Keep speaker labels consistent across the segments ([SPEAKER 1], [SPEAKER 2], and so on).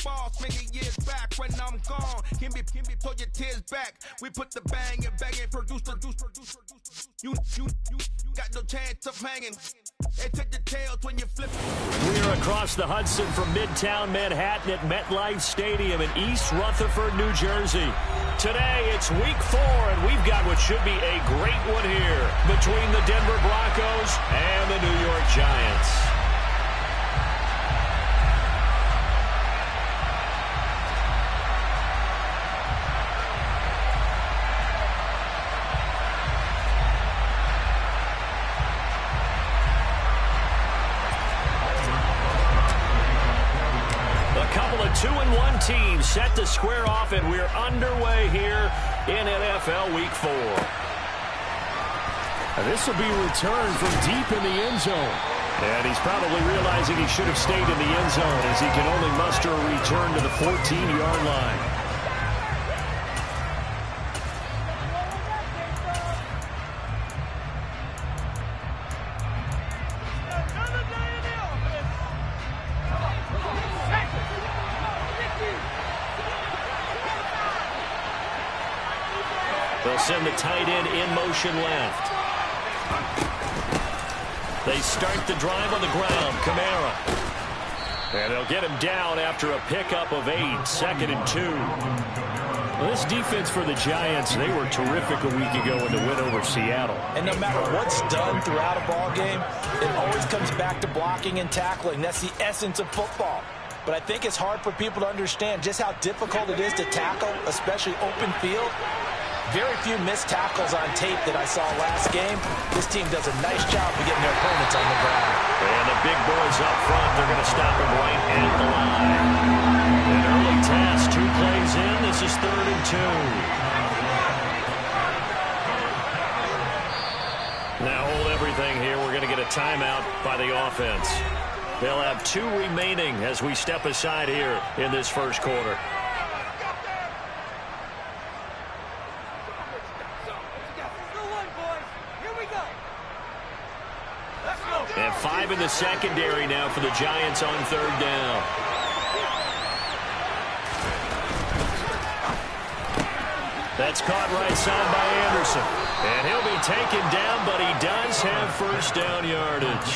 [SPEAKER 1] boss many years back when I'm gone. Can be pull your tears back. We put the bang and produce. You got no chance of hanging. They take the tails when you flip.
[SPEAKER 2] We're across the Hudson from Midtown Manhattan at MetLife Stadium in East Rutherford, New Jersey. Today, it's week 4, and we've got what should be a great one here between the Denver Broncos and the New York Giants. A couple of 2-1 teams set to square off, and we're underway here in NFL Week 4.
[SPEAKER 3] This will be returned from deep in the end zone.
[SPEAKER 2] And he's probably realizing he should have stayed in the end zone as he can only muster a return to the 14-yard line. They'll send the tight end in motion left. They start the drive on the ground. Kamara. And they'll get him down after a pickup of 8. 2nd and 2.
[SPEAKER 3] Well, this defense for the Giants, they were terrific a week ago in the win over Seattle.
[SPEAKER 4] And no matter what's done throughout a ball game, it always comes back to blocking and tackling. That's the essence of football. But I think it's hard for people to understand just how difficult it is to tackle, especially open field. Very few missed tackles on tape that I saw last game. This team does a nice job of getting their opponents on the ground.
[SPEAKER 2] And the big boys up front, they're going to stop him right at the line. An early task, 2 plays in. This is 3rd and 2. Now hold everything here. We're going to get a timeout by the offense. They'll have 2 remaining as we step aside here in this first quarter. And 5 in the secondary now for the Giants on 3rd down. That's caught right side by Anderson. And he'll be taken down, but he does have 1st down yardage.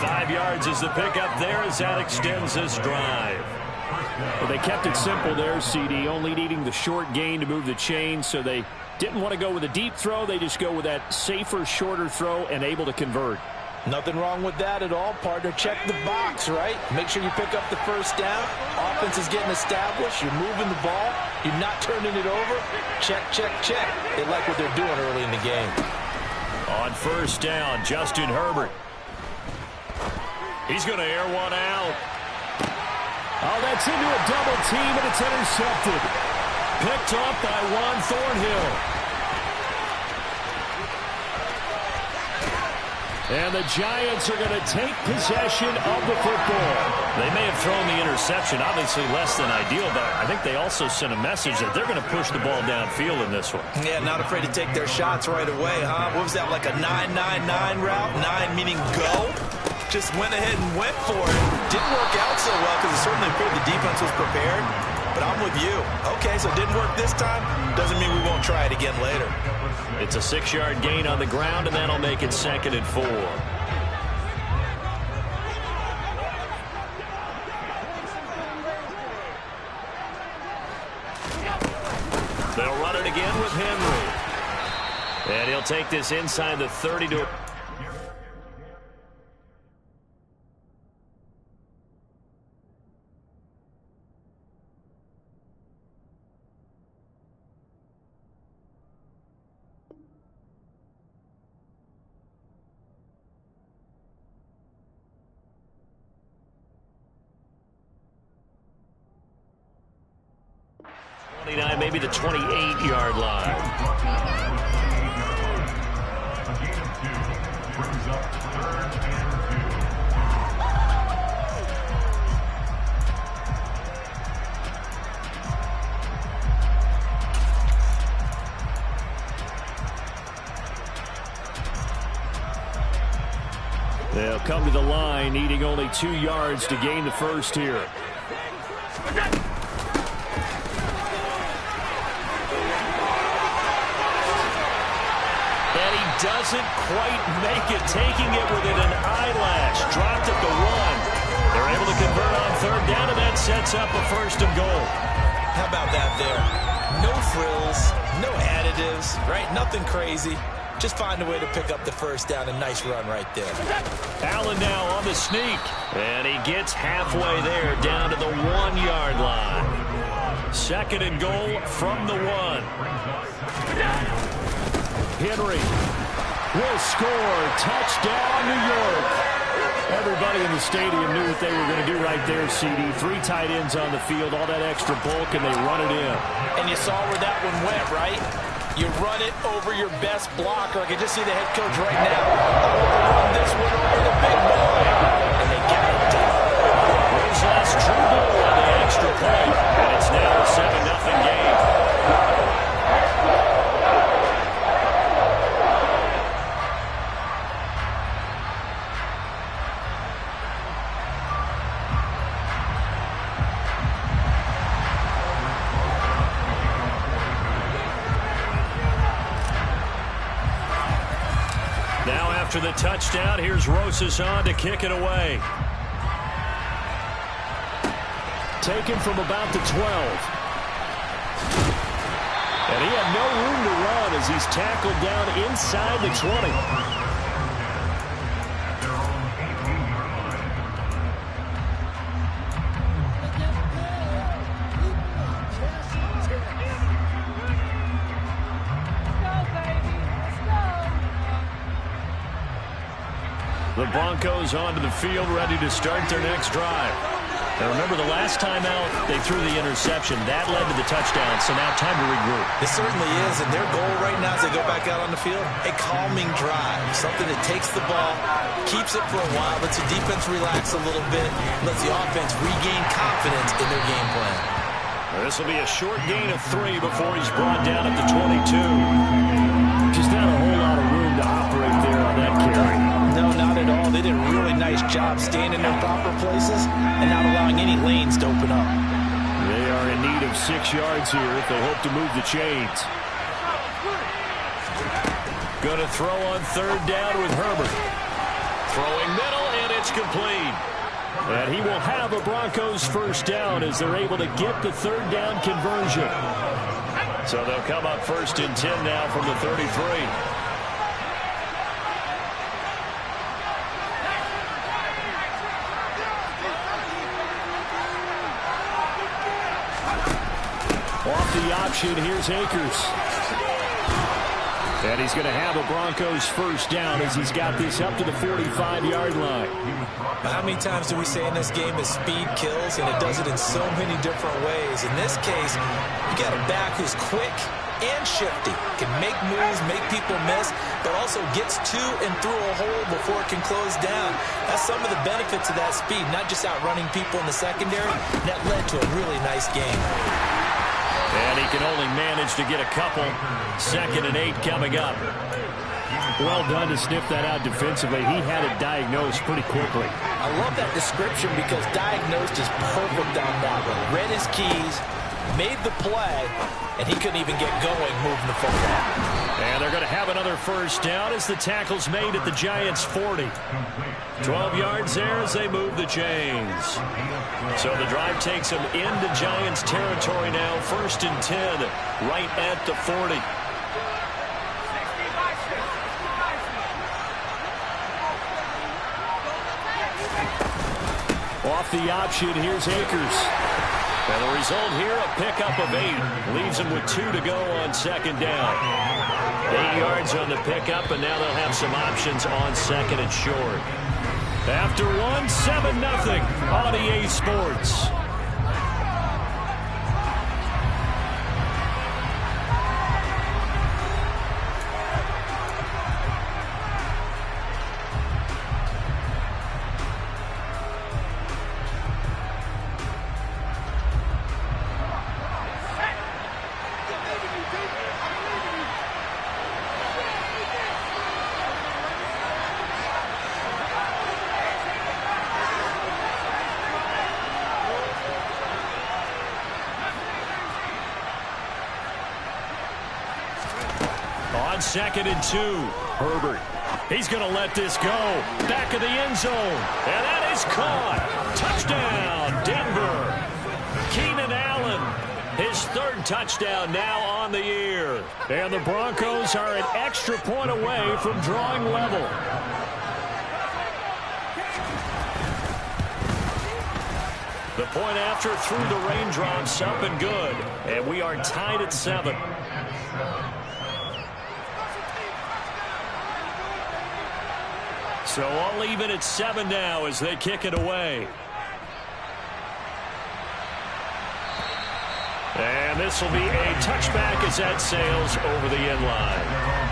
[SPEAKER 2] 5 yards is the pickup there as that extends this drive.
[SPEAKER 3] Well, they kept it simple there, CD, only needing the short gain to move the chain, so they didn't want to go with a deep throw. They just go with that safer, shorter throw and able to convert.
[SPEAKER 4] Nothing wrong with that at all, partner. Check the box, right? Make sure you pick up the 1st down. Offense is getting established. You're moving the ball. You're not turning it over. Check, check, check. They like what they're doing early in the game.
[SPEAKER 2] On 1st down, Justin Herbert. He's going to air one out.
[SPEAKER 3] Oh, that's into a double team, and it's intercepted.
[SPEAKER 2] Picked off by Juan Thornhill.
[SPEAKER 3] And the Giants are going to take possession of the football.
[SPEAKER 2] They may have thrown the interception, obviously less than ideal, but I think they also sent a message that they're going to push the ball downfield in this one.
[SPEAKER 4] Yeah, not afraid to take their shots right away, huh? What was that, like a 9-9-9 route? 9 meaning go? Just went ahead and went for it. Didn't work out so well because it certainly appeared the defense was prepared. But I'm with you. Okay, so it didn't work this time. Doesn't mean we won't try it again later.
[SPEAKER 2] It's a 6-yard gain on the ground, and that'll make it 2nd and 4. They'll run it again with Henry. And he'll take this inside the 30 to... maybe the 28-yard line. They'll come to the line, needing only 2 yards to gain the first here. And he doesn't quite make it, taking it within an eyelash. Dropped at the 1. They're able to convert on third down, and that sets up a first and goal.
[SPEAKER 4] How about that there? No frills, no additives, right? Nothing crazy. Just find a way to pick up the first down. A nice run right there.
[SPEAKER 2] Allen now on the sneak. And he gets halfway there, down to the 1-yard line. Second and goal from the 1. Henry will score. Touchdown, New York. Everybody in the stadium knew what they were going to do right there, CD. 3 tight ends on the field, all that extra bulk, and they run it in.
[SPEAKER 4] And you saw where that one went, right? You run it over your best blocker. I can just see the head coach right now. I want to run this one over the big boy. And they got it done.
[SPEAKER 2] Rose last dribble on the extra point. And it's now a 7-0 game. After the touchdown, here's Rosas on to kick it away. Taken from about the 12. And he had no room to run as he's tackled down inside the 20. The Broncos onto the field, ready to start their next drive. Now remember, the last time out, they threw the interception. That led to the touchdown, so now time to regroup.
[SPEAKER 4] It certainly is, and their goal right now as they go back out on the field, a calming drive. Something that takes the ball, keeps it for a while, lets the defense relax a little bit, lets the offense regain confidence in their game plan.
[SPEAKER 2] This will be a short gain of 3 before he's brought down at the 22. Just not a whole lot of room to operate there on that carry.
[SPEAKER 4] No, not at all. They did a really nice job staying in their proper places and not allowing any lanes to open up.
[SPEAKER 2] They are in need of 6 yards here if they hope to move the chains. Going to throw on third down with Herbert. Throwing middle, and it's complete. And he will have a Broncos first down as they're able to get the third down conversion. So they'll come up first and 10 now from the 33. Off the option, here's Akers. And he's going to have a Broncos first down as he's got this up to the 45-yard line.
[SPEAKER 4] How many times do we say in this game that speed kills, and it does it in so many different ways? In this case, you got a back who's quick and shifty, can make moves, make people miss, but also gets to and through a hole before it can close down. That's some of the benefits of that speed, not just outrunning people in the secondary. That led to a really nice game.
[SPEAKER 2] And he can only manage to get a couple. 2nd and 8 coming up. Well done to sniff that out defensively. He had it diagnosed pretty quickly.
[SPEAKER 4] I love that description because diagnosed is perfect on that one. Read his keys, made the play, and he couldn't even get going moving the football.
[SPEAKER 2] And they're going to have another first down as the tackle's made at the Giants' 40. 12 yards there as they move the chains. So the drive takes them into Giants territory now. 1st and 10, right at the 40. Off the option, here's Akers. And the result here, a pickup of 8. Leaves them with 2 to go on 2nd down. 8 yards on the pickup, and now they'll have some options on 2nd and short. After 1, 7-0 on EA Sports. 2nd and 2. Herbert. He's going to let this go. Back of the end zone. And that is caught. Touchdown, Denver. Keenan Allen, his 3rd touchdown now on the year. And the Broncos are an extra point away from drawing level. The point after through the raindrops, up and good. And we are tied at 7. So all even at 7 now as they kick it away. And this will be a touchback as that sails over the end line.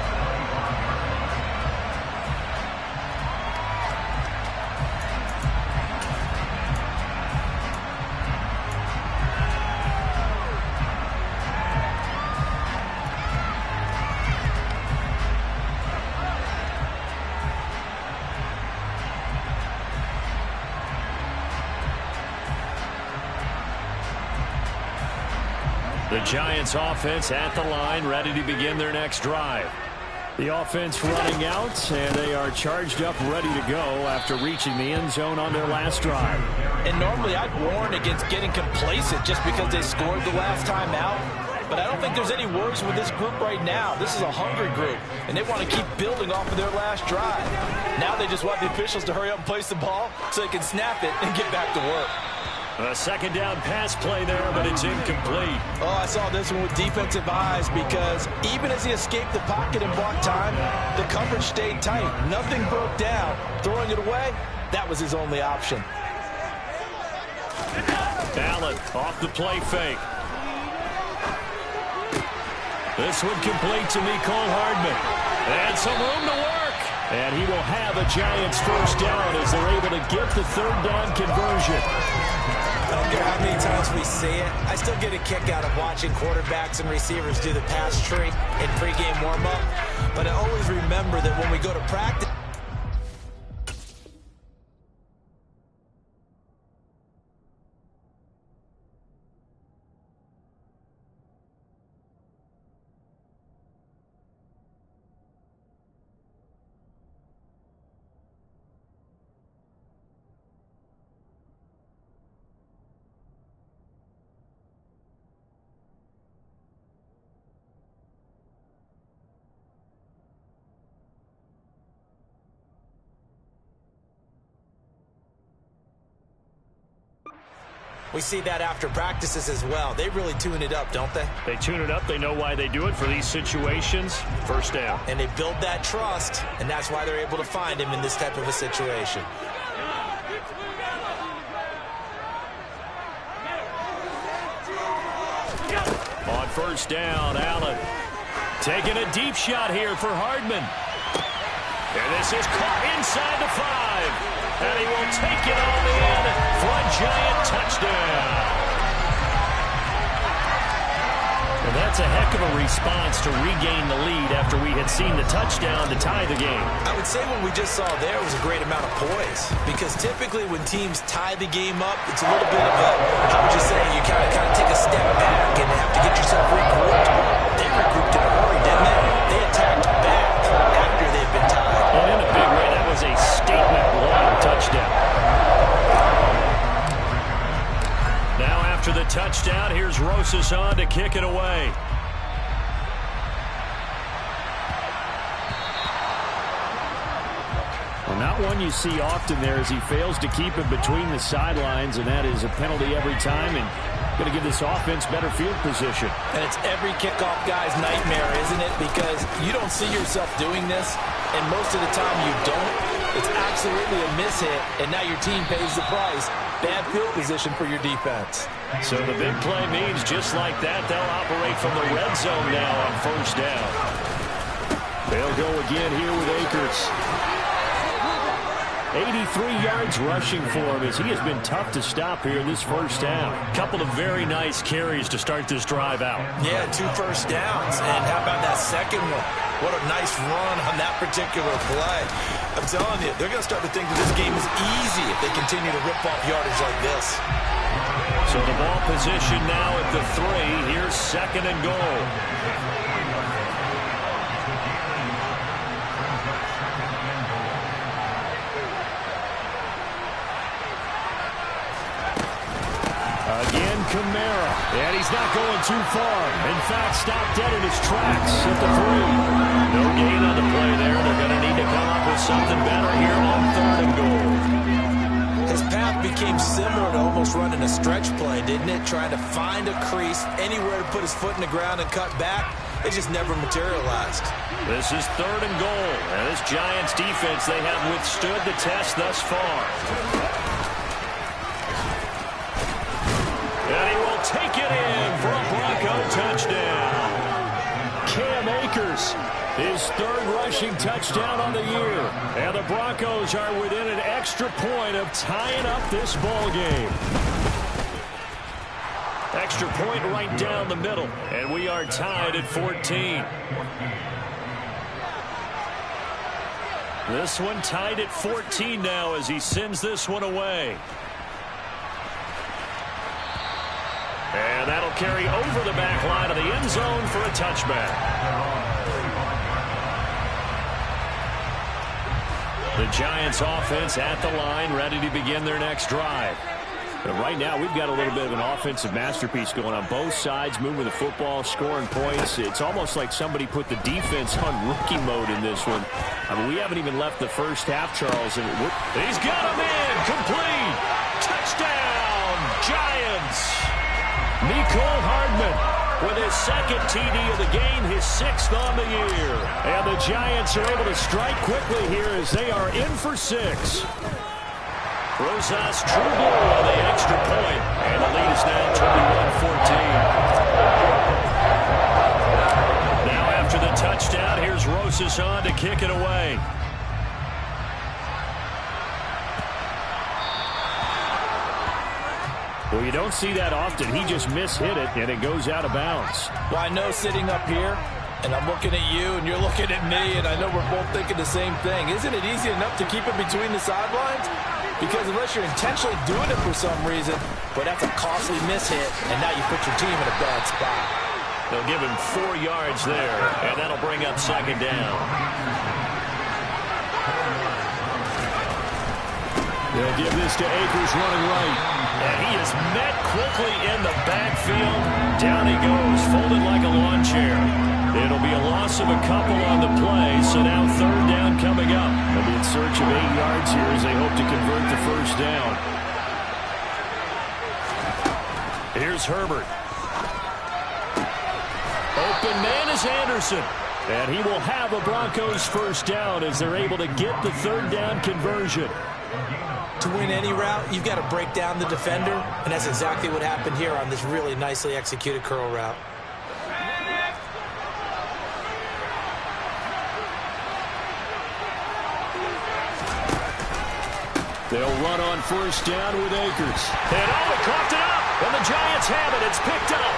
[SPEAKER 2] The Giants offense at the line, ready to begin their next drive. The offense running out, and they are charged up, ready to go after reaching the end zone on their last drive.
[SPEAKER 4] And normally I'd warn against getting complacent just because they scored the last time out. But I don't think there's any worries with this group right now. This is a hungry group, and they want to keep building off of their last drive. Now they just want the officials to hurry up and place the ball so they can snap it and get back to work.
[SPEAKER 2] A 2nd down pass play there, but it's incomplete.
[SPEAKER 4] Oh, I saw this one with defensive eyes because even as he escaped the pocket and bought time, the coverage stayed tight. Nothing broke down. Throwing it away, that was his only option.
[SPEAKER 2] Allen off the play fake. This one complete to Mecole Hardman. And some room to work. And he will have a Giants 1st down as they're able to get the 3rd down conversion.
[SPEAKER 5] I don't care how many times we see it. I still get a kick out of watching quarterbacks and receivers do the pass tree in pregame warm-up. But I always remember that when we go to practice, we see that after practices as well. They really tune it up, don't they?
[SPEAKER 2] They tune it up. They know why they do it for these situations. 1st down.
[SPEAKER 5] And they build that trust, and that's why they're able to find him in this type of a situation.
[SPEAKER 2] On 1st down, Allen taking a deep shot here for Hardman. And this is caught inside the 5. And he will take it all in for a Giant touchdown. And that's a heck of a response to regain the lead after we had seen the touchdown to tie the game.
[SPEAKER 5] I would say what we just saw there was a great amount of poise. Because typically when teams tie the game up, it's a little bit of a, how would you say, you kind of take a step back and have to get yourself regrouped. They regrouped in a hurry, didn't they? They attacked back after they've been tied.
[SPEAKER 2] And in a big way, that was a statement-long touchdown. Now after the touchdown, here's Rosas on to kick it away. Well, not one you see often there as he fails to keep it between the sidelines, and that is a penalty every time, and going to give this offense better field position.
[SPEAKER 4] And it's every kickoff guy's nightmare, isn't it? Because you don't see yourself doing this, and most of the time you don't. It's absolutely a mishit, and now your team pays the price. Bad field position for your defense.
[SPEAKER 2] So the big play means just like that, they'll operate from the red zone now on 1st down. They'll go again here with Akers. 83 yards rushing for him as he has been tough to stop here this 1st down. Couple of very nice carries to start this drive out.
[SPEAKER 5] Yeah, 2 first downs. And how about that second one? What a nice run on that particular play. I'm telling you, they're going to start to think that this game is easy if they continue to rip off yardage like this.
[SPEAKER 2] So the ball position now at the 3. Here's 2nd and goal.
[SPEAKER 3] Kamara. And he's not going too far. In fact, stopped dead in his tracks at the 3.
[SPEAKER 2] No gain on the play there. They're going to need to come up with something better here on 3rd and goal.
[SPEAKER 5] His path became similar to almost running a stretch play, didn't it? Trying to find a crease, anywhere to put his foot in the ground and cut back. It just never materialized.
[SPEAKER 2] This is 3rd and goal. And this Giants defense, they have withstood the test thus far. And he will take it in for a Bronco touchdown. Cam Akers, his 3rd rushing touchdown on the year. And the Broncos are within an extra point of tying up this ball game. Extra point right down the middle. And we are tied at 14. This one tied at 14 now as he sends this one away. And that'll carry over the back line of the end zone for a touchback. The Giants offense at the line, ready to begin their next drive. But right now, we've got a little bit of an offensive masterpiece going on both sides, moving the football, scoring points. It's almost like somebody put the defense on rookie mode in this one. I mean, we haven't even left the first half, Charles. And he's got him in, complete, touchdown, Giants. Nicole Hardman with his 2nd TD of the game, his 6th on the year. And the Giants are able to strike quickly here as they are in for 6. Rosas true blue on the extra point, and the lead is now 21-14. Now after the touchdown, here's Rosas on to kick it away. Well, you don't see that often. He just mishit it, and it goes out of bounds.
[SPEAKER 5] Well, I know sitting up here, and I'm looking at you, and you're looking at me, and I know we're both thinking the same thing. Isn't it easy enough to keep it between the sidelines? Because unless you're intentionally doing it for some reason, but that's a costly mishit, and now you put your team in a bad spot.
[SPEAKER 2] They'll give him 4 yards there, and that'll bring up 2nd down.
[SPEAKER 3] They'll give this to Akers running right.
[SPEAKER 2] And he is met quickly in the backfield. Down he goes, folded like a lawn chair. It'll be a loss of a couple on the play, so now 3rd down coming up.
[SPEAKER 3] They'll be in search of 8 yards here as they hope to convert the 1st down.
[SPEAKER 2] Here's Herbert. Open man is Anderson.
[SPEAKER 3] And he will have a Broncos 1st down as they're able to get the 3rd down conversion.
[SPEAKER 5] To win any route, you've got to break down the defender, and that's exactly what happened here on this really nicely executed curl route.
[SPEAKER 3] They'll run on 1st down with Akers.
[SPEAKER 2] And he coughed it up, and the Giants have it. It's picked up.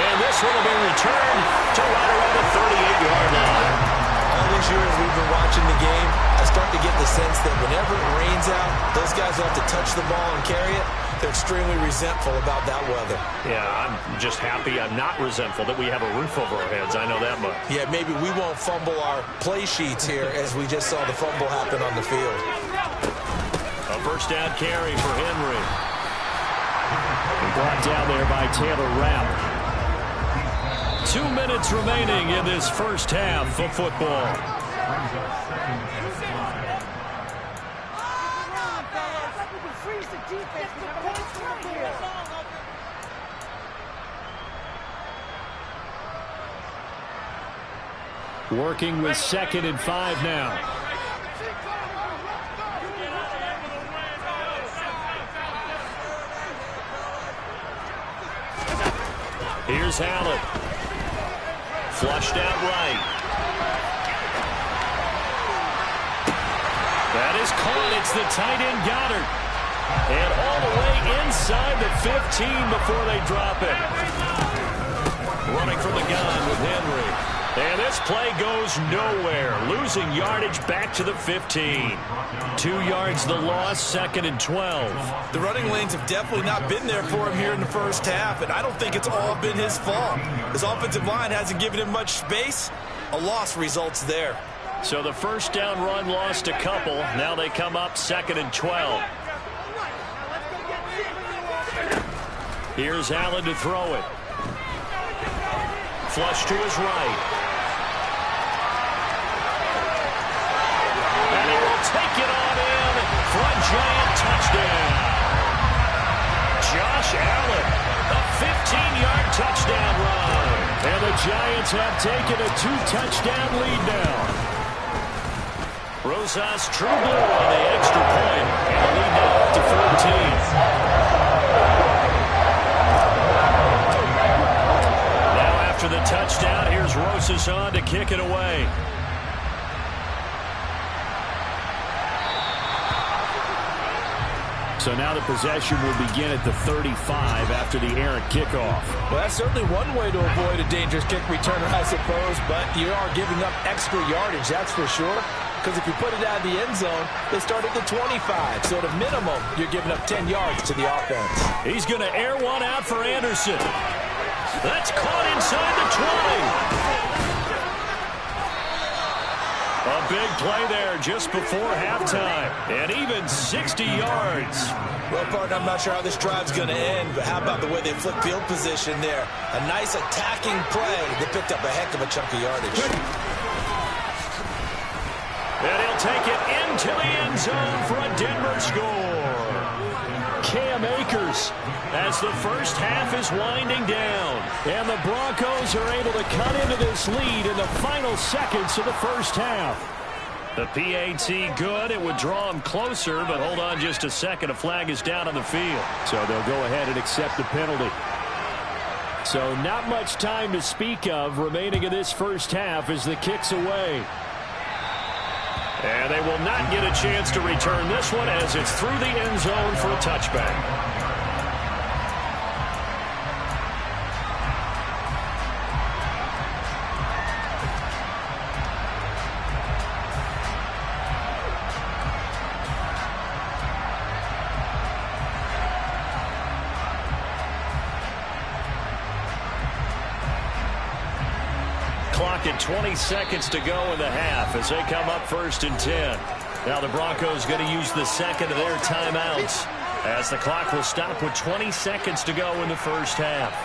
[SPEAKER 2] And this one will be returned to right around the 38-yard line.
[SPEAKER 5] All these years we've been watching the game, I start to get the sense that whenever it rains out, those guys who have to touch the ball and carry it, they're extremely resentful about that weather.
[SPEAKER 2] Yeah, I'm just happy I'm not resentful that we have a roof over our heads. I know that much.
[SPEAKER 5] Yeah, maybe we won't fumble our play sheets here as we just saw the fumble happen on the field.
[SPEAKER 2] A 1st down carry for Henry.
[SPEAKER 3] Brought down there by Taylor Rapp.
[SPEAKER 2] 2 minutes remaining in this 1st half of football.
[SPEAKER 3] Working with 2nd and 5 now.
[SPEAKER 2] Here's Allen. Flushed out right. That is caught. It's the tight end Goddard. And all the way inside the 15 before they drop it. Running from the gun with Henry. And this play goes nowhere. Losing yardage back to the 15. 2 yards the loss, 2nd and 12.
[SPEAKER 5] The running lanes have definitely not been there for him here in the 1st half, and I don't think it's all been his fault. His offensive line hasn't given him much space. A loss results there.
[SPEAKER 2] So the 1st down run lost a couple. Now they come up 2nd and 12. Here's Allen to throw it. Flush to his right. And he will take it on in for a giant touchdown. Josh Allen, a 15-yard touchdown run. And the Giants have taken a 2-touchdown lead now. Rosas true blue on the extra point. And the lead now up to 14. Now after the touchdown, here's Rosas on to kick it away. So now the possession will begin at the 35 after the errant kickoff.
[SPEAKER 4] Well, that's certainly one way to avoid a dangerous kick returner, I suppose, but you are giving up extra yardage, that's for sure. Because if you put it out of the end zone, they start at the 25. So at a minimum, you're giving up 10 yards to the offense.
[SPEAKER 2] He's going to air one out for Anderson. That's caught inside the 20. A big play there just before halftime. And even 60 yards.
[SPEAKER 5] Well, partner, I'm not sure how this drive's going to end, but how about the way they flip field position there? A nice attacking play. They picked up a heck of a chunk of yardage.
[SPEAKER 2] And he'll take it into the end zone for a Denver score. Cam Akers as the first half is winding down. And the Broncos are able to cut into this lead in the final seconds of the first half. The PAT good. It would draw him closer, but hold on just a second. A flag is down on the field. So they'll go ahead and accept the penalty. So not much time to speak of remaining in this first half as the kick's away. And they will not get a chance to return this one as it's through the end zone for a touchback. Clock at 20 seconds to go in the half as they come up 1st and 10. Now the Broncos going to use the second of their timeouts as the clock will stop with 20 seconds to go in the first half.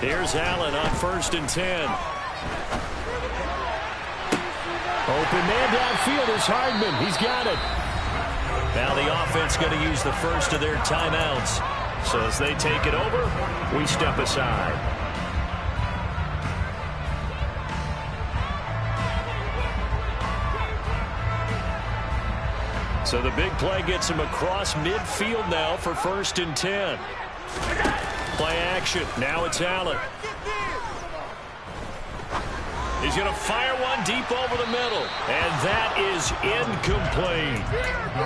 [SPEAKER 2] Here's Allen on 1st and 10. Open man downfield is Hardman. He's got it. Now the offense going to use the first of their timeouts. So as they take it over, we step aside. So the big play gets him across midfield now for 1st and 10. Play action. Now it's Allen. He's going to fire one deep over the middle. And that is incomplete.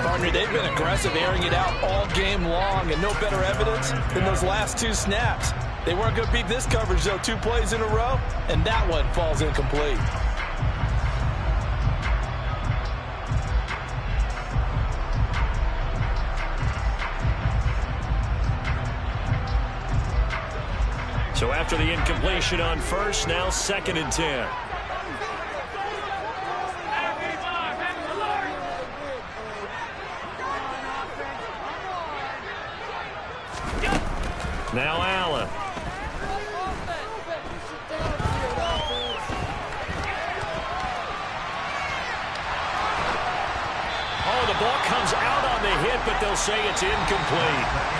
[SPEAKER 4] Partner, they've been aggressive, airing it out all game long, and no better evidence than those last 2 snaps. They weren't going to beat this coverage, though. 2 plays in a row, and that one falls incomplete.
[SPEAKER 2] So after the incompletion on 1st, now 2nd and 10. Now Allen. Oh, the ball comes out on the hit, but they'll say it's incomplete.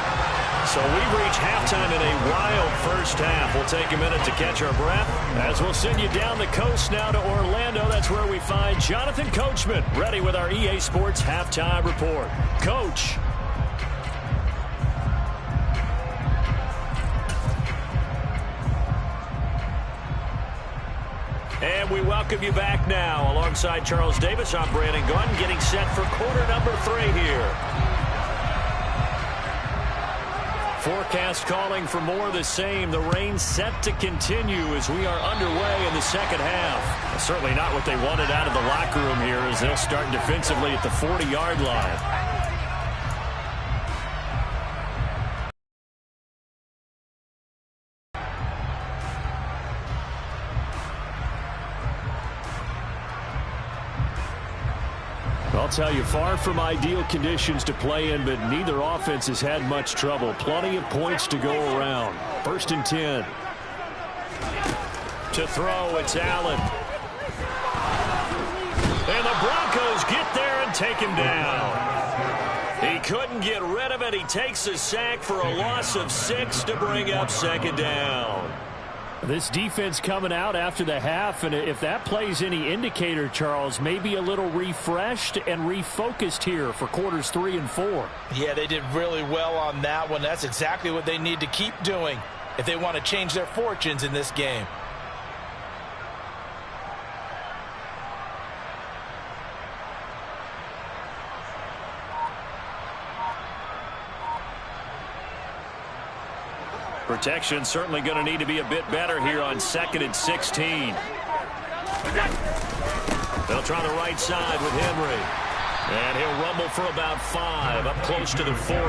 [SPEAKER 2] So we've reached halftime in a wild first half. We'll take a minute to catch our breath as we'll send you down the coast now to Orlando. That's where we find Jonathan Coachman ready with our EA Sports Halftime Report. Coach. And we welcome you back now. Alongside Charles Davis, I'm Brandon Gunn, getting set for quarter number 3 here. Forecast calling for more of the same. The rain set to continue as we are underway in the second half. Certainly not what they wanted out of the locker room here as they'll start defensively at the 40-yard line. I'll tell you, far from ideal conditions to play in, but neither offense has had much trouble. Plenty of points to go around. 1st and 10. To throw, it's Allen. And the Broncos get there and take him down. He couldn't get rid of it. He takes a sack for a loss of 6 to bring up 2nd down. This defense coming out after the half, and if that plays any indicator, Charles, maybe a little refreshed and refocused here for quarters 3 and 4.
[SPEAKER 4] Yeah, they did really well on that one. That's exactly what they need to keep doing if they want to change their fortunes in this game.
[SPEAKER 2] Protection certainly going to need to be a bit better here on 2nd and 16. They'll try the right side with Henry. And he'll rumble for about 5, up close to the 40.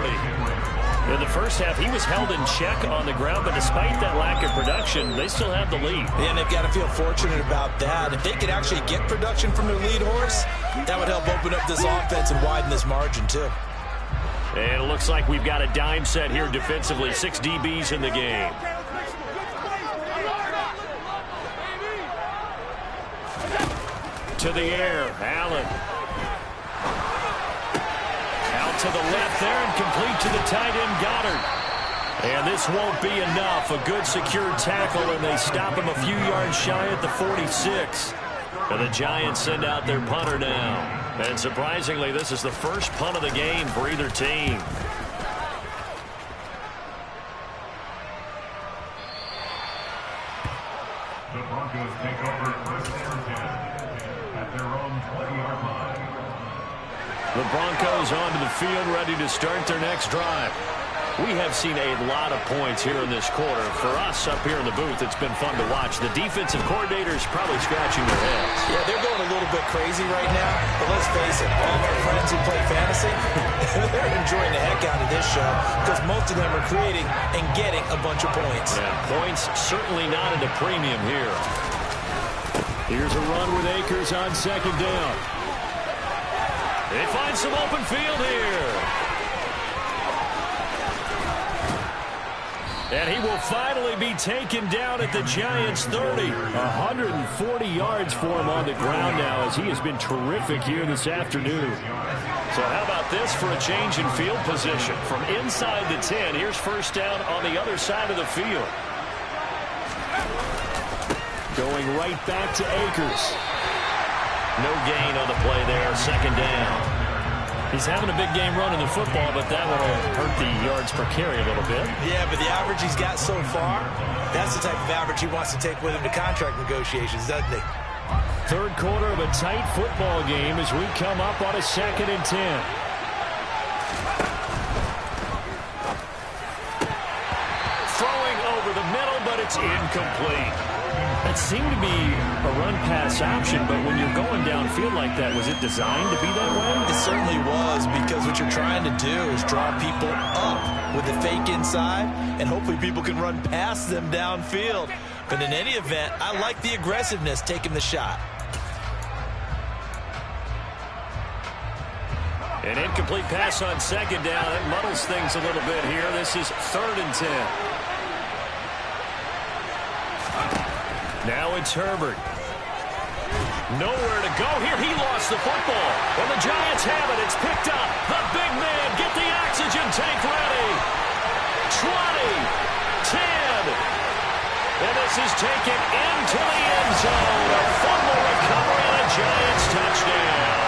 [SPEAKER 2] In the first half, he was held in check on the ground, but despite that lack of production, they still have the lead.
[SPEAKER 4] And they've got to feel fortunate about that. If they could actually get production from their lead horse, that would help open up this offense and widen this margin, too.
[SPEAKER 2] And it looks like we've got a dime set here defensively. 6 DBs in the game. To the air, Allen. Out to the left there and complete to the tight end, Goddard. And this won't be enough. A good secure tackle, and they stop him a few yards shy at the 46. And the Giants send out their punter now. And surprisingly, this is the first punt of the game for either team.
[SPEAKER 6] The Broncos take over 1st and 10 at their own 20-yard line.
[SPEAKER 2] The Broncos onto the field, ready to start their next drive. We have seen a lot of points here in this quarter. For us up here in the booth, it's been fun to watch. The defensive coordinators probably scratching their heads.
[SPEAKER 4] Yeah, they're going a little bit crazy right now. But let's face it, all of our friends who play fantasy, they're enjoying the heck out of this show because most of them are creating and getting a bunch of points.
[SPEAKER 2] Yeah, points certainly not at a premium here. Here's a run with Akers on 2nd down. They find some open field here. And he will finally be taken down at the Giants' 30. 140 yards for him on the ground now as he has been terrific here this afternoon. So how about this for a change in field position? From inside the 10, here's 1st down on the other side of the field. Going right back to Akers. No gain on the play there, 2nd down. He's having a big game running the football, but that will hurt the yards per carry a little bit.
[SPEAKER 4] Yeah, but the average he's got so far, that's the type of average he wants to take with him to contract negotiations, doesn't he?
[SPEAKER 2] 3rd quarter of a tight football game as we come up on a 2nd and 10. Throwing over the middle, but it's incomplete. It seemed to be a run-pass option, but when you're going downfield like that, was it designed to be that way?
[SPEAKER 4] It certainly was, because what you're trying to do is draw people up with the fake inside, and hopefully people can run past them downfield. But in any event, I like the aggressiveness taking the shot.
[SPEAKER 2] An incomplete pass on 2nd down. It muddles things a little bit here. This is 3rd and 10. Now it's Herbert. Nowhere to go here. He lost the football. And the Giants have it. It's picked up. The big man. Get the oxygen tank ready. 20. 10. And this is taken into the end zone. A fumble recovery and a Giants touchdown.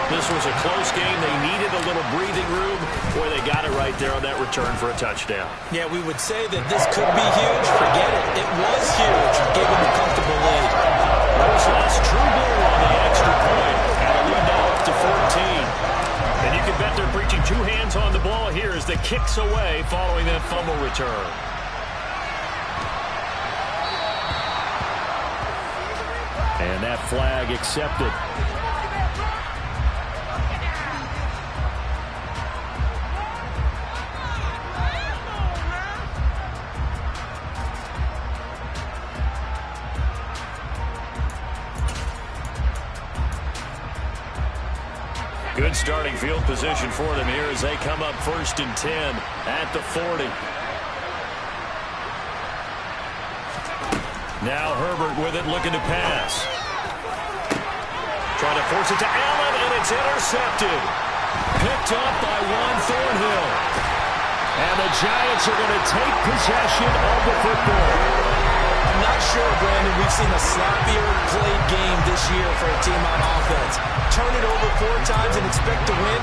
[SPEAKER 2] This was a close game. They needed a little breathing room. Boy, they got it right there on that return for a touchdown.
[SPEAKER 4] Yeah, we would say that this could be huge. Forget it. It was huge. It gave them a comfortable lead.
[SPEAKER 2] That was last true blue on the extra point. And a lead now up to 14. And you can bet they're preaching two hands on the ball here as the kick's away following that fumble return. And that flag accepted. Good starting field position for them here as they come up 1st and 10 at the 40. Now Herbert with it, looking to pass. Trying to force it to Allen, and it's intercepted. Picked up by Juan Thornhill. And the Giants are going to take possession of the football.
[SPEAKER 4] I'm not sure, Brandon, we've seen a sloppier played game this year for a team on offense. Turn it over 4 times and expect to win?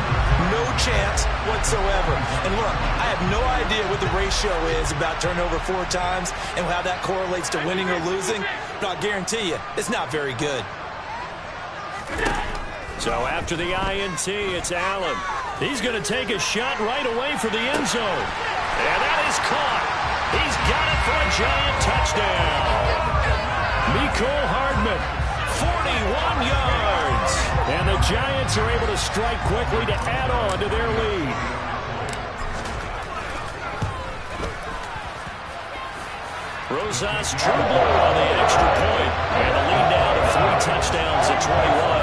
[SPEAKER 4] No chance whatsoever. And look, I have no idea what the ratio is about turnover 4 times and how that correlates to winning or losing, but I'll guarantee you, it's not very good.
[SPEAKER 2] So after the INT, it's Allen. He's going to take a shot right away for the end zone. And that is caught. He's got it for a Giant touchdown. Mecole Hardman, 41 yards. And the Giants are able to strike quickly to add on to their lead. Rosas drew blue on the extra point. And the lead down to 3 touchdowns at 21.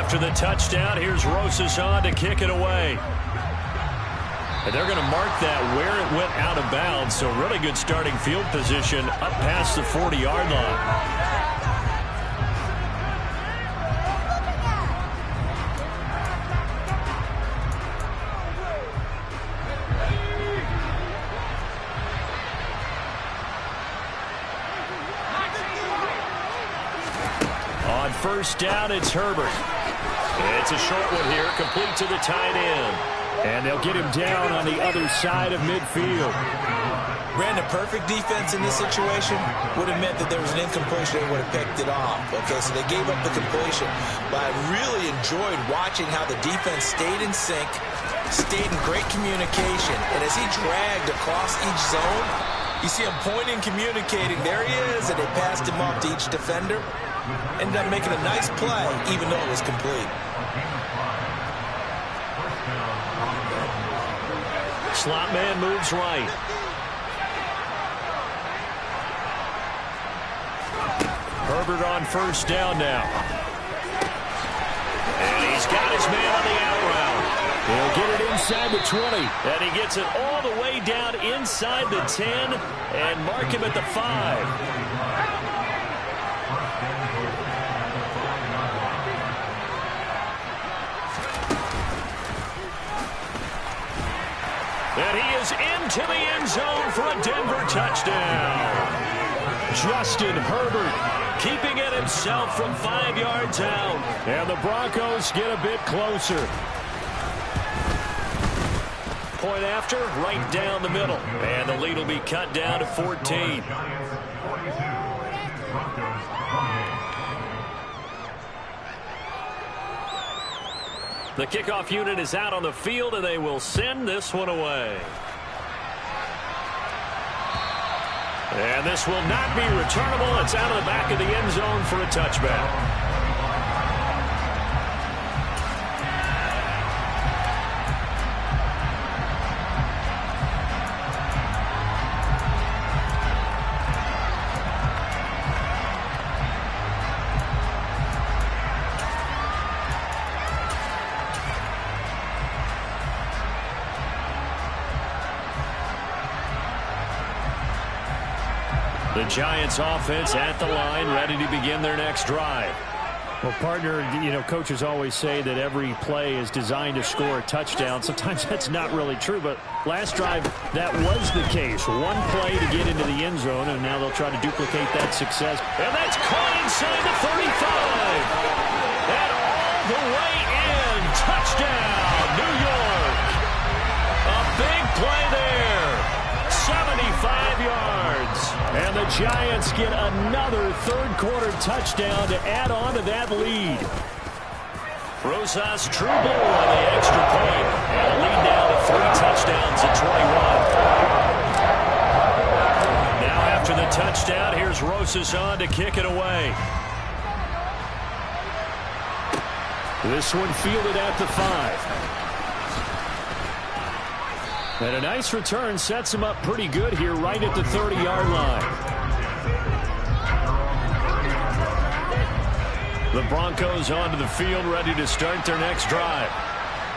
[SPEAKER 2] After the touchdown, here's Rosas on to kick it away. And they're going to mark that where it went out of bounds, so really good starting field position up past the 40-yard line. On 1st down, it's Herbert. It's a short one here, complete to the tight end. And they'll get him down on the other side of midfield.
[SPEAKER 4] Brandon, perfect defense in this situation would have meant that there was an incompletion and would have picked it off. Okay, so they gave up the completion. But I really enjoyed watching how the defense stayed in sync, stayed in great communication. And as he dragged across each zone, you see him pointing, communicating. There he is, and they passed him off to each defender. Ended up making a nice play, even though it was complete.
[SPEAKER 2] Slot man moves right. Herbert on 1st down now. And he's got his man on the out route. He'll get it inside the 20. And he gets it all the way down inside the 10 and mark him at the 5. And he is into the end zone for a Denver touchdown. Justin Herbert keeping it himself from 5 yards out. And the Broncos get a bit closer. Point after, right down the middle. And the lead will be cut down to 14. The kickoff unit is out on the field, and they will send this one away. And this will not be returnable. It's out of the back of the end zone for a touchback. The Giants offense at the line, ready to begin their next drive.
[SPEAKER 3] Well, partner, coaches always say that every play is designed to score a touchdown. Sometimes that's not really true, but last drive, that was the case. One play to get into the end zone, and now they'll try to duplicate that success.
[SPEAKER 2] And that's caught inside the 35. And all the way in. Touchdown, New York. A big play there. 75 yards.
[SPEAKER 3] the Giants get another third-quarter touchdown to add on to that lead. Rosas true blue on the extra point, and a lead now to 3 touchdowns at 21. Now after the touchdown, here's Rosas on to kick it away. This one fielded at the 5. And a nice return sets him up pretty good here right at the 30-yard line. The Broncos onto the field ready to start their next drive.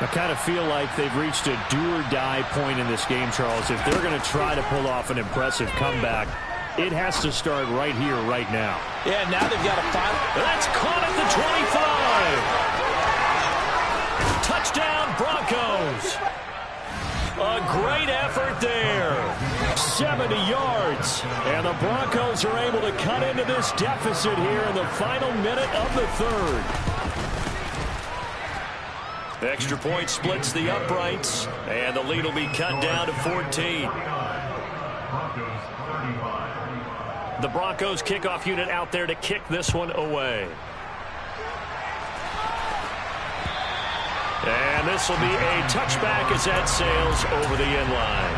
[SPEAKER 3] I kind of feel like they've reached a do-or-die point in this game, Charles. If they're going to try to pull off an impressive comeback, it has to start right here, right now.
[SPEAKER 4] Yeah, now they've got a final.
[SPEAKER 3] That's caught at the 25. Touchdown, Broncos. A great effort there. 70 yards. And the Broncos are able to cut into this deficit here in the final minute of the third. Extra point splits the uprights. And the lead will be cut down to 14. The Broncos kickoff unit out there to kick this one away. And this will be a touchback as that sails over the end line.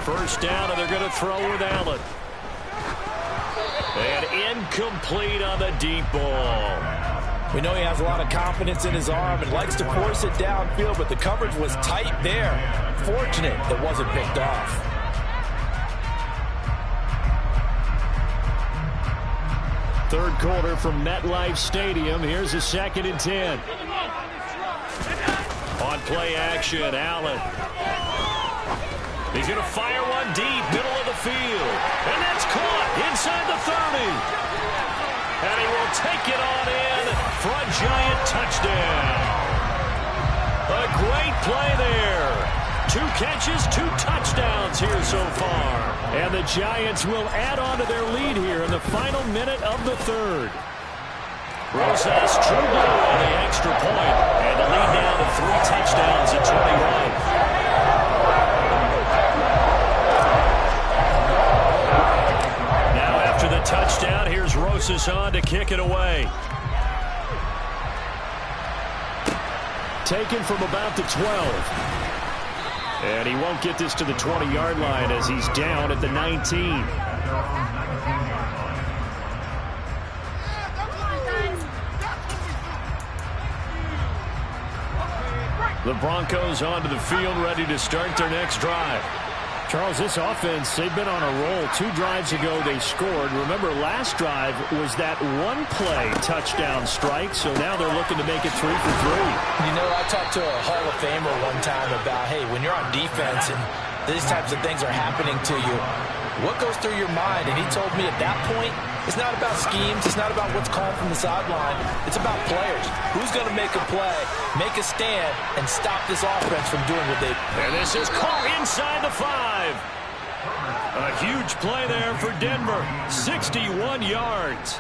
[SPEAKER 3] First down, and they're going to throw with Allen. And incomplete on the deep ball.
[SPEAKER 4] We know he has a lot of confidence in his arm and likes to force it downfield, but the coverage was tight there. Fortunate it wasn't picked off.
[SPEAKER 3] Third quarter from MetLife Stadium. Here's a 2nd and 10. On play action, Allen. He's going to fire one deep, middle of the field. And that's caught inside the 30. And he will take it on in for a Giant touchdown. A great play there. 2 catches, 2 touchdowns here so far. And the Giants will add on to their lead here in the final minute of the third. Rosas true blue on the extra point. And the lead now to 3 touchdowns at 21. The touchdown. Here's Rosas on to kick it away. Taken from about the 12. And he won't get this to the 20-yard line as he's down at the 19. The Broncos onto the field ready to start their next drive. Charles, this offense, they've been on a roll. 2 drives ago, they scored. Remember, last drive was that one-play touchdown strike, so now they're looking to make it 3 for 3.
[SPEAKER 4] You know, I talked to a Hall of Famer one time about, hey, when you're on defense and these types of things are happening to you, what goes through your mind? And he told me at that point, it's not about schemes. It's not about what's called from the sideline. It's about players. Who's going to make a play, make a stand, and stop this offense from doing what they do.
[SPEAKER 3] And this is caught inside the 5. A huge play there for Denver. 61 yards.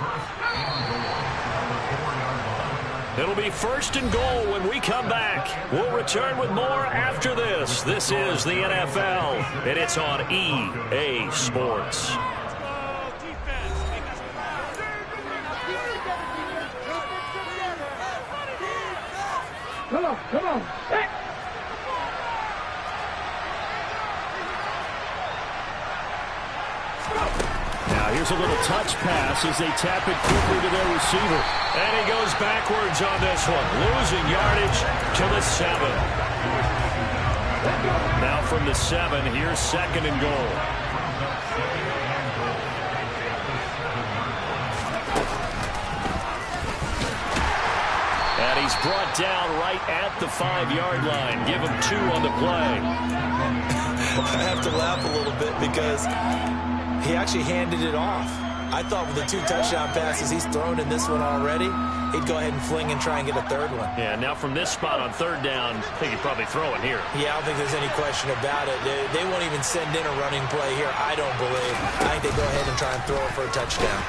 [SPEAKER 3] It'll be 1st and goal when we come back. We'll return with more after this. This is the NFL, and it's on EA Sports.
[SPEAKER 7] Come on, come on. Hey.
[SPEAKER 3] Now here's a little touch pass as they tap it quickly to their receiver. And he goes backwards on this one, losing yardage to the 7. Now from the 7, here's 2nd and goal. And he's brought down right at the 5-yard line. Give him 2 on the play.
[SPEAKER 4] I have to laugh a little bit because he actually handed it off. I thought with the 2 touchdown passes he's thrown in this one already, he'd go ahead and fling and try and get a 3rd one.
[SPEAKER 3] Yeah, now from this spot on 3rd down, I think he'd probably throw it here.
[SPEAKER 4] Yeah, I don't think there's any question about it. They won't even send in a running play here, I don't believe. I think they go ahead and try and throw it for a touchdown.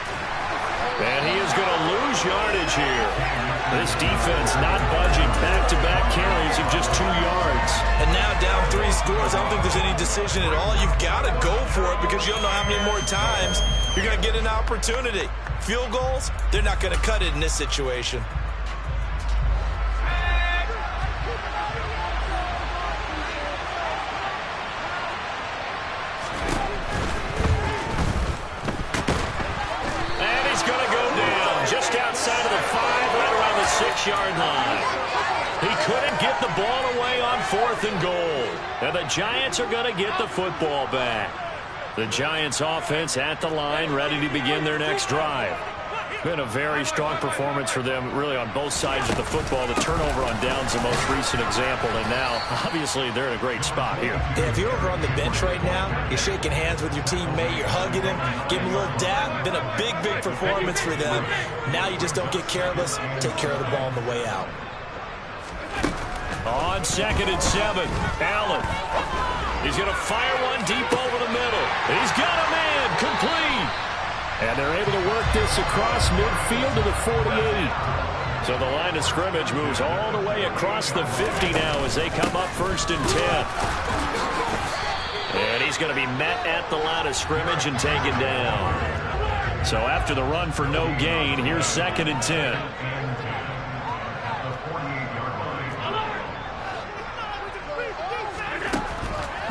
[SPEAKER 2] And he is going to lose yardage here. This defense not budging. Back-to-back carries of just 2 yards.
[SPEAKER 5] And now down 3 scores. I don't think there's any decision at all. You've got to go for it because you don't know how many more times you're going to get an opportunity. Field goals, they're not going to cut it in this situation.
[SPEAKER 2] Just outside of the 5, right around the 6-yard line. He couldn't get the ball away on 4th and goal. And the Giants are going to get the football back. The Giants offense at the line, ready to begin their next drive. Been a very strong performance for them, really, on both sides of the football. The turnover on downs, the most recent example, and now, obviously, they're in a great spot here.
[SPEAKER 5] Yeah, if you're over on the bench right now, you're shaking hands with your teammate, you're hugging him, giving him a little dap. Been a big, big performance for them. Now you just don't get careless. Take care of the ball on the way out.
[SPEAKER 2] On 2nd and 7, Allen. He's going to fire one deep over the middle. He's got a man, complete. And they're able to work this across midfield to the 48. So the line of scrimmage moves all the way across the 50 now as they come up 1st and 10. And he's going to be met at the line of scrimmage and taken down. So after the run for no gain, here's 2nd and 10.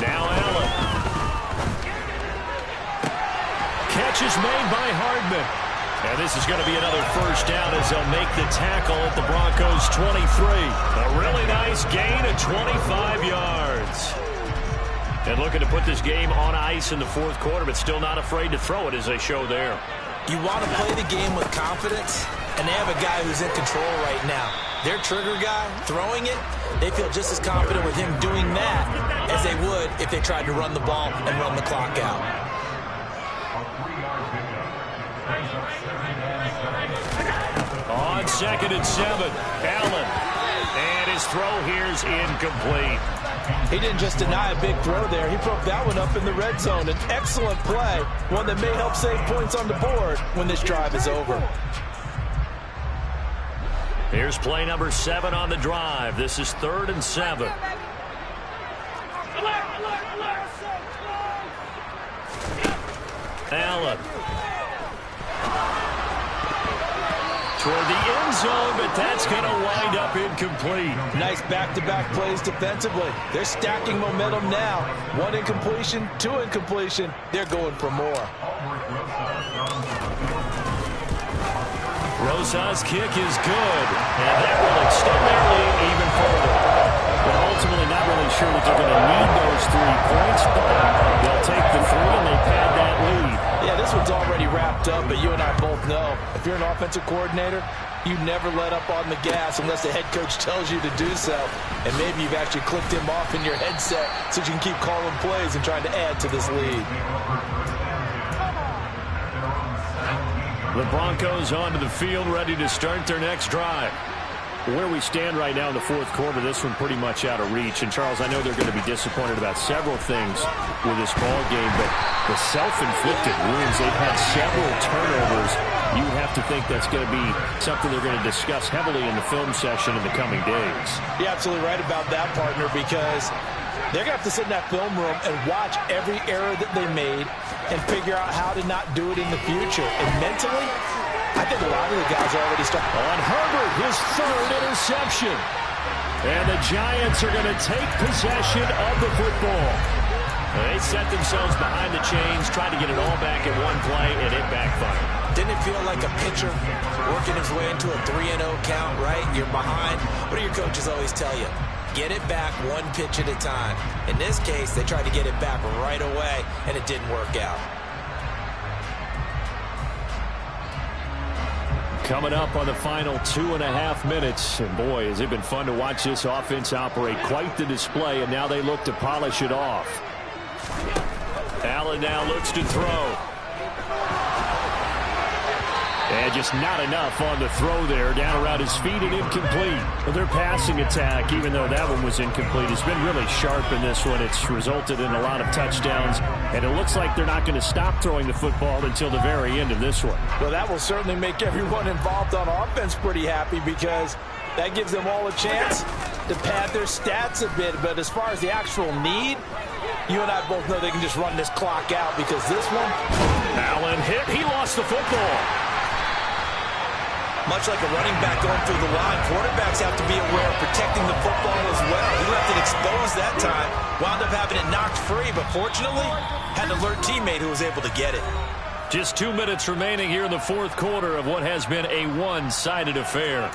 [SPEAKER 2] Now Allen. Catch is made by Hardman. And this is going to be another 1st down as they'll make the tackle at the Broncos' 23. A really nice gain of 25 yards. And looking to put this game on ice in the 4th quarter, but still not afraid to throw it as they show there.
[SPEAKER 5] You want to play the game with confidence, and they have a guy who's in control right now. Their trigger guy, throwing it, they feel just as confident with him doing that as they would if they tried to run the ball and run the clock out.
[SPEAKER 2] On 2nd and 7, Allen. And his throw here is incomplete.
[SPEAKER 5] He didn't just deny a big throw there. He broke that one up in the red zone. An excellent play, one that may help save points on the board when this drive is over.
[SPEAKER 2] Here's play number 7 on the drive. This is 3rd and 7. Allen. Toward the end zone, but that's going to wind up incomplete.
[SPEAKER 5] Nice back-to-back plays defensively. They're stacking momentum now. 1 incompletion, 2 incompletion. They're going for more.
[SPEAKER 2] Rosa's kick is good, and that will extend their lead even further. But ultimately not really sure that they're going to need those 3 points, but they'll take the 3 and they pad that lead.
[SPEAKER 5] Yeah, this one's already wrapped up, but you and I both know if you're an offensive coordinator, you never let up on the gas unless the head coach tells you to do so. And maybe you've actually clicked him off in your headset so you can keep calling plays and trying to add to this lead.
[SPEAKER 2] The Broncos onto the field, ready to start their next drive.
[SPEAKER 3] Where we stand right now in the 4th quarter, this one pretty much out of reach. And, Charles, I know they're going to be disappointed about several things with this ball game, but the self-inflicted wounds, they've had several turnovers. You have to think that's going to be something they're going to discuss heavily in the film session in the coming days.
[SPEAKER 5] You're absolutely right about that, partner, because they're going to have to sit in that film room and watch every error that they made and figure out how to not do it in the future. And mentally, I think a lot of the guys are already starting.
[SPEAKER 2] On Herbert, his 3rd interception. And the Giants are going to take possession of the football. They set themselves behind the chains, tried to get it all back in one play, and it backfired.
[SPEAKER 5] Didn't it feel like a pitcher working his way into a 3-0 count, right? You're behind. What do your coaches always tell you? Get it back 1 pitch at a time. In this case, they tried to get it back right away, and it didn't work out.
[SPEAKER 3] Coming up on the final 2.5 minutes. And boy, has it been fun to watch this offense operate. Quite the display, and now they look to polish it off. Allen now looks to throw. And just not enough on the throw there. Down around his feet and incomplete. Well, their passing attack, even though that one was incomplete, has been really sharp in this one. It's resulted in a lot of touchdowns. And it looks like they're not going to stop throwing the football until the very end of this one.
[SPEAKER 4] Well, that will certainly make everyone involved on offense pretty happy because that gives them all a chance to pad their stats a bit. But as far as the actual need, you and I both know they can just run this clock out because this one...
[SPEAKER 3] Allen hit. He lost the football.
[SPEAKER 5] Much like a running back going through the line, quarterbacks have to be aware of protecting the football as well. He left it exposed that time, wound up having it knocked free, but fortunately, had an alert teammate who was able to get it.
[SPEAKER 2] Just 2 minutes remaining here in the fourth quarter of what has been a one-sided affair.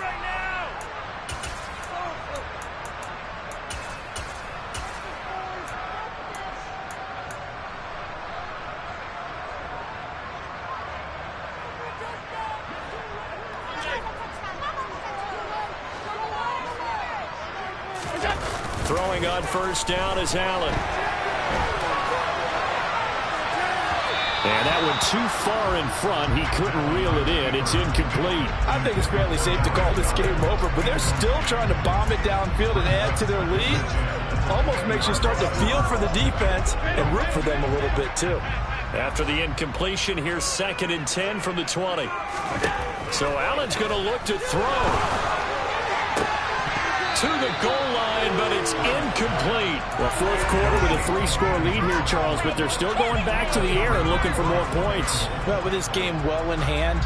[SPEAKER 2] Throwing on first down is Allen. And that one too far in front. He couldn't reel it in. It's incomplete.
[SPEAKER 4] I think it's fairly safe to call this game over, but they're still trying to bomb it downfield and add to their lead. Almost makes you start to feel for the defense and root for them a little bit too.
[SPEAKER 2] After the incompletion, here's 2nd and 10 from the 20. So Allen's going to look to throw to the goal line, but it's incomplete.
[SPEAKER 3] Well, fourth quarter with a 3-score lead here, Charles, but they're still going back to the air and looking for more points.
[SPEAKER 4] Well, with this game well in hand,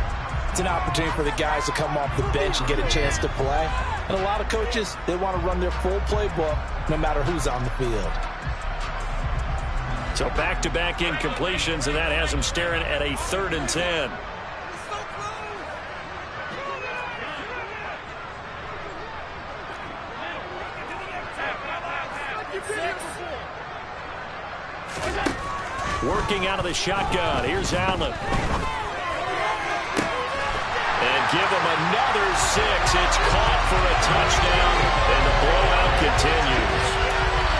[SPEAKER 4] it's an opportunity for the guys to come off the bench and get a chance to play. And a lot of coaches, they want to run their full playbook no matter who's on the field.
[SPEAKER 2] So back-to-back incompletions, and that has them staring at a 3rd and 10. Working out of the shotgun. Here's Allen. And give him another 6. It's caught for a touchdown, and the blowout continues.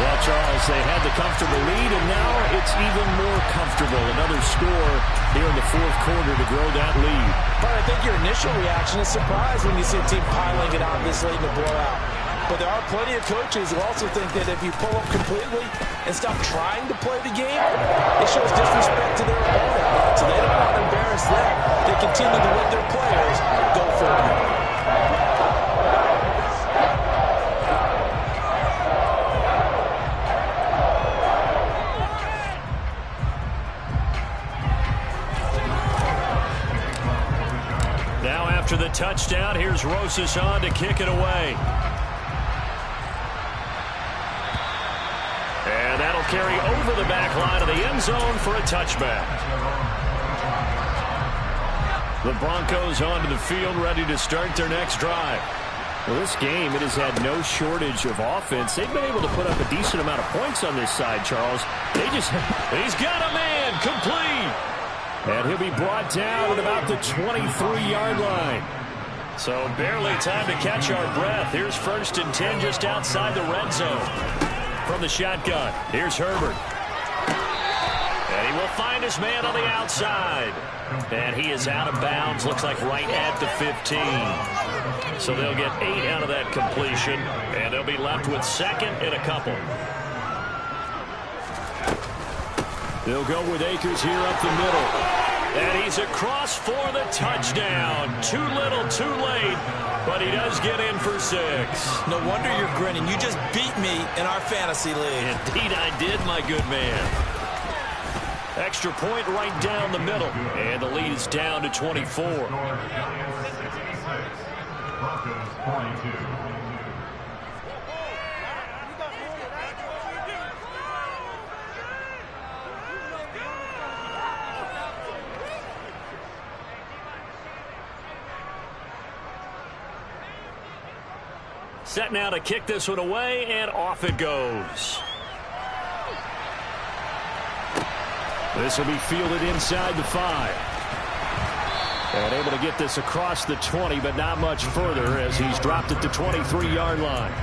[SPEAKER 3] Well, Charles, they had the comfortable lead, and now it's even more comfortable. Another score here in the fourth quarter to grow that lead.
[SPEAKER 4] But I think your initial reaction is surprise when you see a team piling it on this late in the blowout. But there are plenty of coaches who also think that if you pull up completely and stop trying to play the game, it shows disrespect to their opponent. So they don't want to embarrass them. They continue to let their players go for it.
[SPEAKER 2] Now after the touchdown, here's Rosas on to kick it away. And that'll carry over the back line of the end zone for a touchback. The Broncos onto the field, ready to start their next drive.
[SPEAKER 3] Well, this game, it has had no shortage of offense. They've been able to put up a decent amount of points on this side, Charles.
[SPEAKER 2] He's got a man, complete.
[SPEAKER 3] And he'll be brought down at about the 23-yard line.
[SPEAKER 2] So barely time to catch our breath. Here's 1st and 10 just outside the red zone. From the shotgun, here's Herbert. And he will find his man on the outside. And he is out of bounds, looks like right at the 15. So they'll get 8 out of that completion, and they'll be left with 2nd and a couple.
[SPEAKER 3] They'll go with Akers here up the middle.
[SPEAKER 2] And he's across for the touchdown. Too little, too late, but he does get in for 6.
[SPEAKER 5] No wonder you're grinning. You just beat me in our fantasy league.
[SPEAKER 2] Indeed I did, my good man. Extra point right down the middle, and the lead is down to 24.
[SPEAKER 6] Broncos 42.
[SPEAKER 2] Set now to kick this one away, and off it goes.
[SPEAKER 3] This will be fielded inside the 5. And able to get this across the 20, but not much further as he's dropped at the 23-yard line.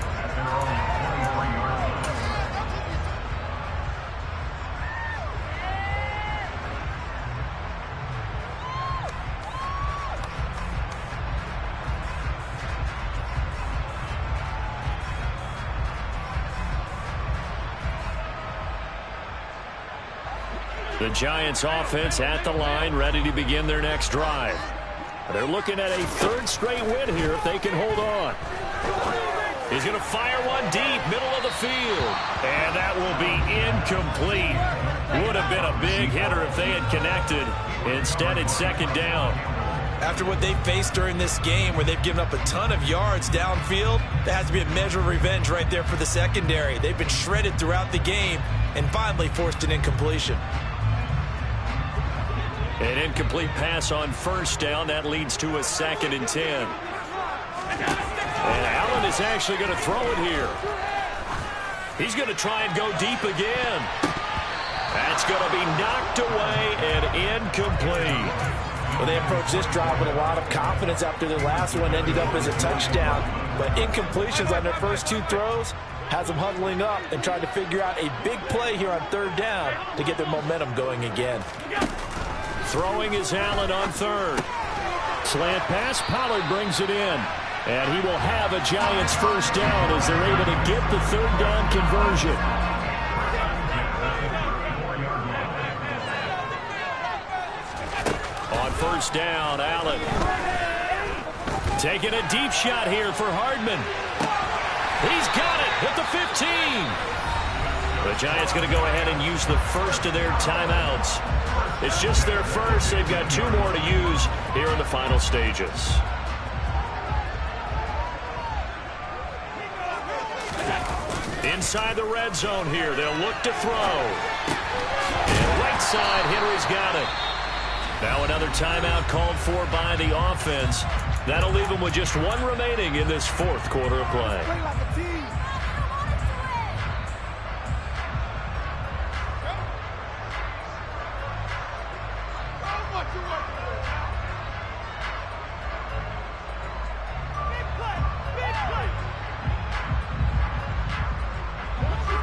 [SPEAKER 2] The Giants offense at the line, ready to begin their next drive. They're looking at a third straight win here if they can hold on. He's going to fire one deep, middle of the field. And that will be incomplete. Would have been a big hitter if they had connected. Instead, it's second down.
[SPEAKER 4] After what they faced during this game where they've given up a ton of yards downfield, that has to be a measure of revenge right there for the secondary. They've been shredded throughout the game and finally forced an incompletion.
[SPEAKER 2] An incomplete pass on first down. That leads to a 2nd and 10. And Allen is actually going to throw it here. He's going to try and go deep again. That's going to be knocked away and incomplete.
[SPEAKER 4] Well, they approached this drive with a lot of confidence after their last one ended up as a touchdown. But incompletions on their first 2 throws has them huddling up and trying to figure out a big play here on 3rd down to get their momentum going again.
[SPEAKER 2] Throwing is Allen on 3rd. Slant pass, Pollard brings it in. And he will have a Giants first down as they're able to get the 3rd down conversion. On first down, Allen. Taking a deep shot here for Hardman. He's got it at the 15. The Giants going to go ahead and use the first of their timeouts. It's just their first. They've got 2 more to use here in the final stages. Inside the red zone here. They'll look to throw. And right side, Henry's got it. Now another timeout called for by the offense. That'll leave them with just 1 remaining in this 4th quarter of play.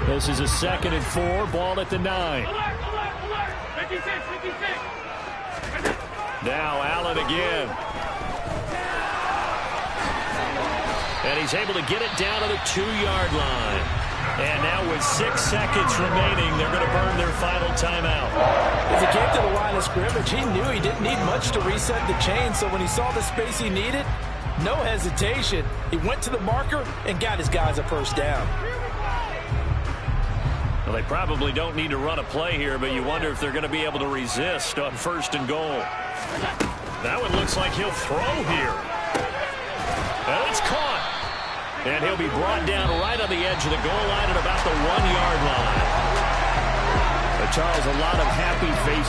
[SPEAKER 2] This is a 2nd and 4. Ball at the 9. Now Allen again. And he's able to get it down to the 2-yard line. And now with 6 seconds remaining, they're going to burn their final timeout.
[SPEAKER 4] As he came to the line of scrimmage, he knew he didn't need much to reset the chain. So when he saw the space he needed, no hesitation. He went to the marker and got his guys a first down.
[SPEAKER 2] Well, they probably don't need to run a play here, but you wonder if they're going to be able to resist on 1st and goal. That one looks like he'll throw here. And it's caught. And he'll be brought down right on the edge of the goal line at about the 1-yard line. But Charles, a lot of happy faces